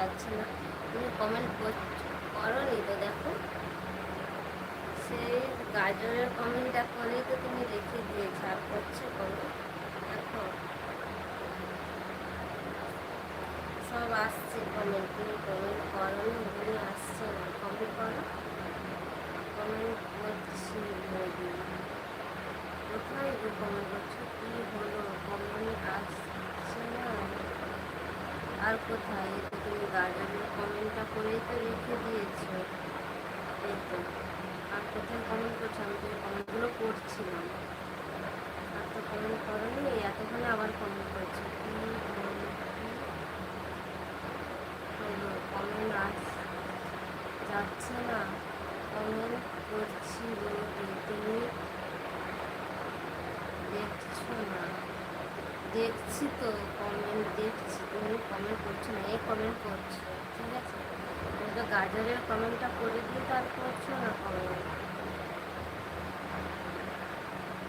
যাচ্ছে না। তুমি কমেন্ট করোনি তো, দেখো সেই গাজরের কমেন্টটা করেই তো তুমি রেখে দিয়েছো, আর করছো কমেন্ট। দেখো সব আসছে কমেন্ট, তুমি কমেন্ট করোনি, ওগুলো আসছে না। কমেন্ট করো, কমেন্ট করছি বলি। কোথায় গো কমেন্ট করছো, কি হলো কমেন্ট আসছে না? আর কোথায়? এই তো তুমি গার্ডেনের কমেন্টটা করেই তো রেখে দিয়েছো, এই তো। আর কোথায় কমেন্ট করছো? আমি তো এই কমেন্টগুলো করছিলাম, আর তো কমেন্ট করোনি, এতক্ষণে আবার কমেন্ট করছো। কি হলো কমেন্ট যাচ্ছে না? কমেন্ট করছি বলতে তুমি দেখছো না? দেখছি তো, কমেন্ট দেখছি, তুমি কমেন্ট করছো না, এই কমেন্ট করছো। ঠিক আছে, তুমি তো গাজরের কমেন্টটা করে দিয়ে তারপর